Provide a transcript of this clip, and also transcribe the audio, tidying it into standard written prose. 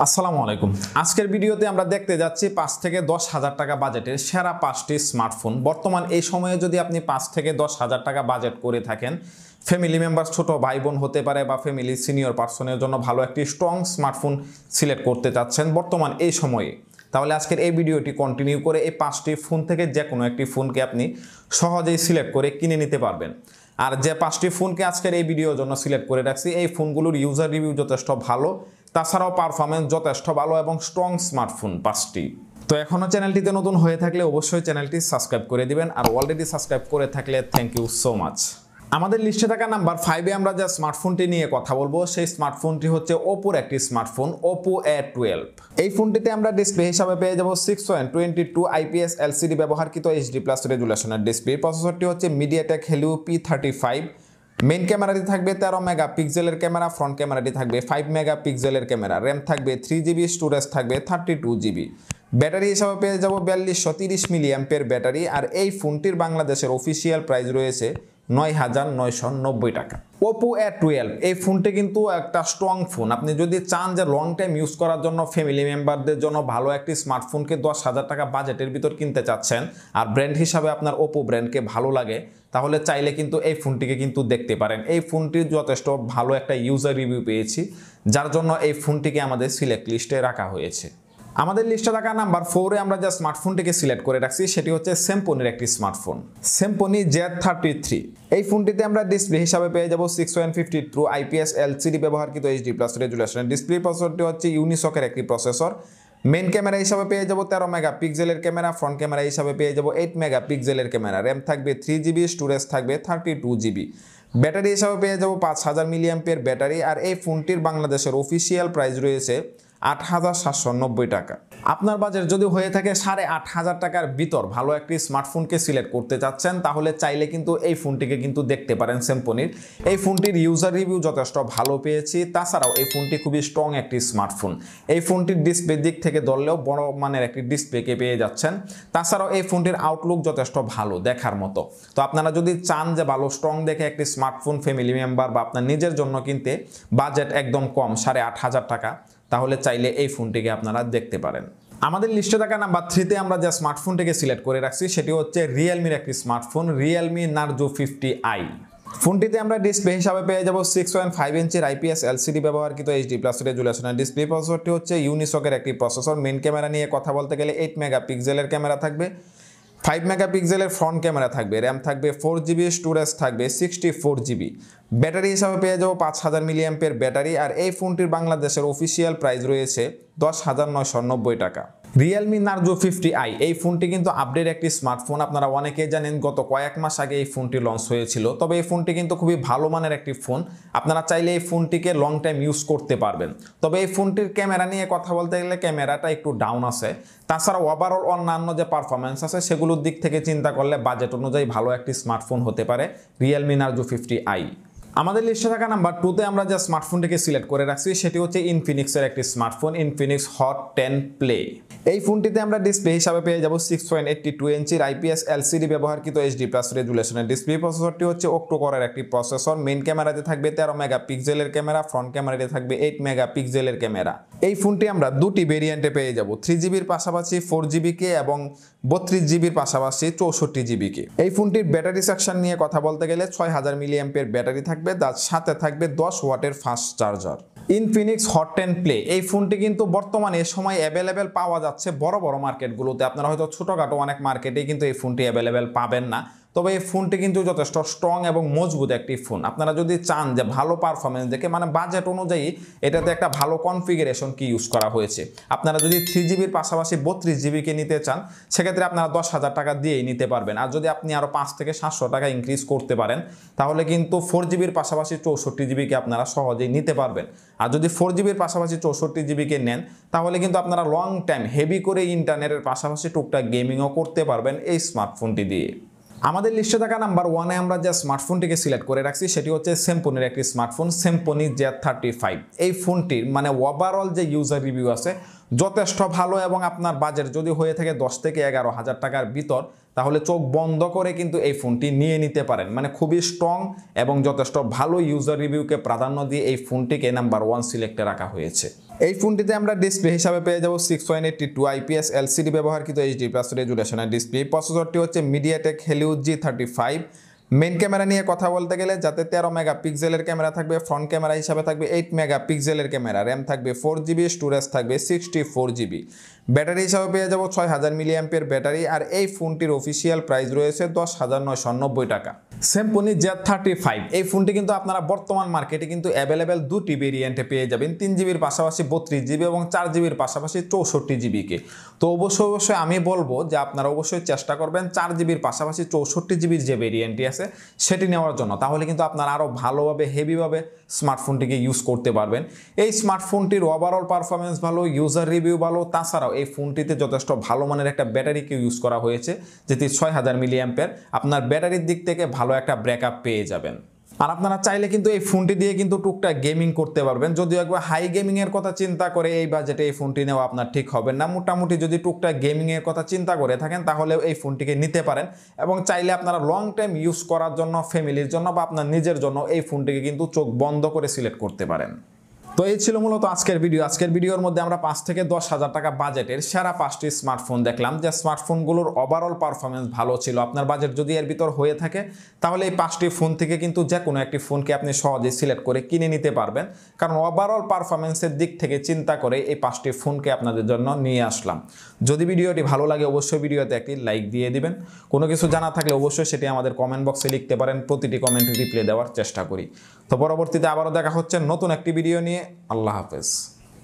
আসসালামু আলাইকুম। আজকের ভিডিওতে আমরা দেখতে যাচ্ছি 5 থেকে 10,000 টাকা বাজেটের সেরা 5টি স্মার্টফোন। বর্তমান এই সময়ে যদি আপনি 5 থেকে 10,000 টাকা বাজেট করে থাকেন, ফ্যামিলি মেম্বার ছোট ভাই বোন হতে পারে বা ফ্যামিলি সিনিয়র পার্সনের জন্য ভালো একটি স্ট্রং স্মার্টফোন সিলেক্ট করতে চাচ্ছেন বর্তমান এই সময়ে, তাহলে আজকের এই ভিডিওটি কন্টিনিউ করে এই 5টি ফোন থেকে যে কোনো একটি ফোনকে আপনি সহজেই সিলেক্ট করে কিনে নিতে পারবেন। আর যে 5টি ফোনকে আজকের এই ভিডিওর জন্য সিলেক্ট করে রাখছি, এই ফোনগুলোর ইউজার রিভিউ যথেষ্ট ভালো, তাছাড়াও পারফরমেন্স যথেষ্ট ভালো এবং স্ট্রং স্মার্টফোন 5টি। তো এখনও চ্যানেলটিতে নতুন হয়ে থাকলে অবশ্যই চ্যানেলটি সাবস্ক্রাইব করে দিবেন, আর অলরেডি সাবস্ক্রাইব করে থাকলে থ্যাংক ইউ সো মাচ। আমাদের লিস্টে থাকা নাম্বার 5-এ আমরা যে স্মার্টফোনটি নিয়ে কথা বলবো, সেই স্মার্টফোনটি হচ্ছে ওপোর একটি স্মার্টফোন ওপো A12। এই ফোনটিতে আমরা ডিসপ্লে হিসাবে পেয়ে যাব 6.22 IPS LCD ব্যবহারকৃত HD+ রেজুলেশনের ডিসপ্লে। প্রসেসরটি হচ্ছে MediaTek Helio P35। মেইন ক্যামেরাটি থাকবে 13 মেগাপিক্সেলের ক্যামেরা, ফ্রন্ট ক্যামেরাটি থাকবে 5 মেগাপিক্সেলের ক্যামেরা, র্যাম থাকবে 3GB, স্টোরেজ থাকবে 32GB। ব্যাটারি হিসাবে পেয়ে যাব 4230 মিলিঅ্যাম্পের ব্যাটারি। আর এই ফোনটির বাংলাদেশের অফিসিয়াল প্রাইস রয়েছে 9,990 টাকা। ওপো A12 এই ফোনটি কিন্তু একটা স্ট্রং ফোন। আপনি যদি চান যে লং টাইম ইউজ করার জন্য ফ্যামিলি মেম্বারদের জন্য ভালো একটি স্মার্টফোনকে 10,000 টাকা বাজেটের ভিতর কিনতে চাচ্ছেন, আর ব্র্যান্ড হিসাবে আপনার ওপো ব্র্যান্ডকে ভালো লাগে, তাহলে চাইলে কিন্তু এই ফোনটিকে কিন্তু দেখতে পারেন। এই ফোনটির যথেষ্ট ভালো একটা ইউজার রিভিউ পেয়েছি, যার জন্য এই ফোনটিকে আমাদের সিলেক্ট লিস্টে রাখা হয়েছে। আমাদের লিস্টে থাকা নাম্বার 4-এ আমরা যে স্মার্টফোনটিকে সিলেক্ট করে রাখছি, সেটি হচ্ছে স্যামসংয়ের একটি স্মার্টফোন Symphony Z33। এই ফোনটিতে আমরা ডিসপ্লে হিসাবে পেয়ে যাব 6.52 IPS LCD ব্যবহারকৃত HD+ রেজুলেশনের ডিসপ্লে। প্রসেসরটি হচ্ছে ইউনিসকের একটি প্রসেসর। মেইন ক্যামেরা হিসাবে পেয়ে যাব 13 মেগাপিক্সেলের ক্যামেরা, ফ্রন্ট ক্যামেরা হিসাবে পেয়ে যাব 8 মেগাপিক্সেলের ক্যামেরা, র্যাম থাকবে 3GB, স্টোরেজ থাকবে 32GB। ব্যাটারি হিসাবে পেয়ে যাব 5000 মিলিঅ্যাম্পের ব্যাটারি। আর এই ফোনটির বাংলাদেশের অফিসিয়াল প্রাইস রয়েছে 8,790 টাকা। আপনার বাজেট যদি হয়ে থাকে 8,500 টাকার ভিতর ভালো একটি স্মার্টফোনকে সিলেক্ট করতে চাচ্ছেন, তাহলে চাইলে কিন্তু এই ফোনটিকে কিন্তু দেখতে পারেন স্যামসংয়ের। এই ফোনটির ইউজার রিভিউ যথেষ্ট ভালো পেয়েছি, তাছাড়াও এই ফোনটি খুবই স্ট্রং একটি স্মার্টফোন। এই ফোনটির ডিসপ্লের দিক থেকে ধরলেও বড় মানের একটি ডিসপ্লেকে পেয়ে যাচ্ছেন। তাছাড়াও এই ফোনটির আউটলুক যথেষ্ট ভালো দেখার মতো। তো আপনারা যদি চান যে ভালো স্ট্রং দেখে একটি স্মার্টফোন ফ্যামিলি মেম্বার বা আপনার নিজের জন্য কিনতে, বাজেট একদম কম 8,500 টাকা, তাহলে চাইলে এই ফোনটিকে আপনারা দেখতে পারেন। আমাদের লিস্টে থাকা নাম্বার 3-তে আমরা যে স্মার্টফোনটিকে সিলেক্ট করে রাখছি, সেটি হচ্ছে রিয়েলমির একটি স্মার্টফোন Realme Narzo 50i। ফোনটিতে আমরা ডিসপ্লে হিসাবে পেয়ে যাব 6.5 ইঞ্চির IPS LCD ব্যবহারকৃত HD+ রেজুলেশনের ডিসপ্লে। প্রসেসরটি হচ্ছে ইউনিসকের একটি প্রসেসর। মেইন ক্যামেরা নিয়ে কথা বলতে গেলে 8 মেগাপিক্সেলের ক্যামেরা থাকবে, 5 মেগাপিক্সেলের ফ্রন্ট ক্যামেরা থাকবে, র্যাম থাকবে 4GB, স্টোরেজ থাকবে 64GB। ব্যাটারি হিসাবে পেয়ে যাবো 5000 মিলিঅ্যাম্পের ব্যাটারি। আর এই ফোনটির বাংলাদেশের অফিসিয়াল প্রাইস রয়েছে 10,990 টাকা। Realme Narzo 50i এই ফোনটি কিন্তু আপডেট একটি স্মার্টফোন। আপনারা অনেকেই জানেন গত কয়েক মাস আগে এই ফোনটি লঞ্চ হয়েছিল, তবে এই ফোনটি কিন্তু খুবই ভালো মানের একটি ফোন। আপনারা চাইলে এই ফোনটিকে লং টাইম ইউজ করতে পারবেন। তবে এই ফোনটির ক্যামেরা নিয়ে কথা বলতে গেলে ক্যামেরাটা একটু ডাউন আছে, তাছাড়া ওভারঅল অন্যান্য যে পারফরমেন্স আছে সেগুলোর দিক থেকে চিন্তা করলে বাজেট অনুযায়ী ভালো একটি স্মার্টফোন হতে পারে Realme Narzo 50i। আমাদের লিস্টে থাকা নাম্বার 2-তে আমরা যে স্মার্টফোনটিকে সিলেক্ট করে রাখছি, সেটি হচ্ছে ইনফিনিক্সের একটি স্মার্টফোন Infinix Hot 10 Play। এই ফোনটিতে আমরা ডিসপ্লে হিসাবে পেয়ে যাব 6.82 ইঞ্চির IPS LCD ব্যবহারকৃত HD+ রেজুলেশনের ডিসপ্লে। প্রসেসরটি হচ্ছে অক্টোকোরের একটি প্রসেসর। মেইন ক্যামেরাতে থাকবে 13 মেগাপিক্সেলের ক্যামেরা, ফ্রন্ট ক্যামেরাতে থাকবে 8 মেগাপিক্সেলের ক্যামেরা। এই ফোনটি আমরা দুটি ভেরিয়েন্টে পেয়ে যাব, 3GBর পাশাপাশি 4GB এবং 32GBর পাশাপাশি 64GB। এই ফোনটির ব্যাটারি সেকশন নিয়ে কথা বলতে গেলে 6000 মিলিঅ্যাম্পের ব্যাটারি থাকবে, তার সাথে থাকবে 10 ওয়াটের fast charger. Infinix Hot 10 Play এই ফোনটি কিন্তু বর্তমানে এই সময় অ্যাভেলেবেল পাওয়া যাচ্ছে বড় বড় মার্কেটগুলোতে। আপনারা হয়তো ছোটখাটো অনেক মার্কেটেই কিন্তু এই ফোনটি অ্যাভেলেবেল পাবেন না, তবে এই ফোনটি কিন্তু যথেষ্ট স্ট্রং এবং মজবুত একটি ফোন। আপনারা যদি চান যে ভালো পারফরমেন্স দেখে, মানে বাজেট অনুযায়ী এটাতে একটা ভালো কনফিগারেশন কি ইউজ করা হয়েছে, আপনারা যদি 3GBর পাশাপাশি 32GBকে নিতে চান, সেক্ষেত্রে আপনারা 10,000 টাকা দিয়েই নিতে পারবেন। আর যদি আপনি আরও 5 থেকে 700 টাকা ইনক্রিজ করতে পারেন, তাহলে কিন্তু 4GBর পাশাপাশি 64GBকে আপনারা সহজেই নিতে পারবেন। আর যদি 4GBর পাশাপাশি 64GBকে নেন, তাহলে কিন্তু আপনারা লং টাইম হেভি করে ইন্টারনেটের পাশাপাশি টুকটাক গেমিংও করতে পারবেন এই স্মার্টফোনটি দিয়ে। আমাদের লিস্টে থাকা নাম্বার 1-এ আমরা যে স্মার্টফোনটিকে সিলেক্ট করে রাখছি, সেটি হচ্ছে স্যামসংয়ের একটি স্মার্টফোন Symphony Z35। এই ফোনটির মানে ওভারঅল যে ইউজার রিভিউ আছে যথেষ্ট ভালো, এবং আপনার বাজেট যদি হয়ে থাকে 10 থেকে 11,000 টাকার ভিতর, তাহলে চোখ বন্ধ করে কিন্তু এই ফোনটি নিয়ে নিতে পারেন। মানে খুবই স্ট্রং এবং যথেষ্ট ভালো ইউজার রিভিউকে প্রাধান্য দিয়ে এই ফোনটিকে নাম্বার 1 সিলেক্টে রাখা হয়েছে। এই ফোনটিতে আমরা ডিসপ্লে হিসাবে পেয়ে যাব 6.82 IPS LCD ব্যবহারকৃত HD+ রেজুলেশনের ডিসপ্লে। প্রসেসরটি হচ্ছে MediaTek Helio G35। Main camera নিয়ে কথা বলতে গেলে যাতে 13 মেগাপিক্সেলের ক্যামেরা থাকবে, ফ্রন্ট ক্যামেরা হিসাবে থাকবে 8 মেগাপিক্সেলের ক্যামেরা, র্যাম থাকবে 4GB, স্টোরেজ থাকবে 64GB। ব্যাটারি হিসাবে পেয়ে যাব 6000 মিলিঅ্যাম্পিয়ার ব্যাটারি। আর এই ফোনটির অফিসিয়াল প্রাইস রয়েছে 10,990 টাকা। স্যামসং Z35 এই ফোনটি কিন্তু আপনারা বর্তমান মার্কেটে কিন্তু অ্যাভেলেবেল দুটি ভেরিয়েন্টে পেয়ে যাবেন, 3GBর পাশাপাশি 32GB এবং 4GBর পাশাপাশি 64GB। তো অবশ্যই আমি বলবো যে আপনারা অবশ্যই চেষ্টা করবেন 4GBর পাশাপাশি 64GBর যে ভেরিয়েন্টটি আছে সেটি নেওয়ার জন্য, তাহলে কিন্তু আপনারা আরও ভালোভাবে হেভিভাবে স্মার্টফোনটিকে ইউজ করতে পারবেন। এই স্মার্টফোনটির ওভারঅল পারফরমেন্স ভালো, ইউজার রিভিউ ভালো, তাছাড়াও এই ফোনটিতে যথেষ্ট ভালো মানের একটা ব্যাটারিকে ইউজ করা হয়েছে যেটি 6000 মিলিঅ্যাম্পিয়ার। আপনার ব্যাটারির দিক থেকে ভালো একটা ব্যাকআপ পেয়ে যাবেন। আর আপনারা চাইলে কিন্তু এই ফোনটি দিয়ে কিন্তু টুকটাক গেমিং করতে পারবেন। যদিও একবার হাই গেমিং এর কথা চিন্তা করে এই বাজেটে এই ফোনটি নেওয়া আপনার ঠিক হবে না। মোটামুটি যদি টুকটাক গেমিং এর কথা চিন্তা করে থাকেন তাহলে এই ফোনটিকে নিতে পারেন, এবং চাইলে আপনারা লং টাইম ইউজ করার জন্য, ফ্যামিলির জন্য বা আপনার নিজের জন্য এই ফোনটিকে কিন্তু চোখ বন্ধ করে সিলেক্ট করতে পারেন। তো এই ছিল মূলত আজকের ভিডিও। আজকের ভিডিওর মধ্যে আমরা 5 থেকে 10,000 টাকা বাজেটের সেরা 5টি স্মার্টফোন দেখলাম, যে স্মার্টফোনগুলোর ওভারঅল পারফরমেন্স ভালো ছিল। আপনার বাজেট যদি এর ভিতর হয়ে থাকে তাহলে এই 5টি ফোন থেকে কিন্তু যে কোনো একটি ফোনকে আপনি সহজেই সিলেক্ট করে কিনে নিতে পারবেন, কারণ ওভারঅল পারফরমেন্সের দিক থেকে চিন্তা করে এই 5টি ফোনকে আপনাদের জন্য নিয়ে আসলাম। যদি ভিডিওটি ভালো লাগে অবশ্যই ভিডিওতে একটি লাইক দিয়ে দিবেন। কোনো কিছু জানা থাকলে অবশ্যই সেটি আমাদের কমেন্ট বক্সে লিখতে পারেন, প্রতিটি কমেন্টে রিপ্লাই দেওয়ার চেষ্টা করি। তো পরবর্তীতে আবারও দেখা হচ্ছে নতুন একটি ভিডিও নিয়ে। আল্লাহ হাফেজ।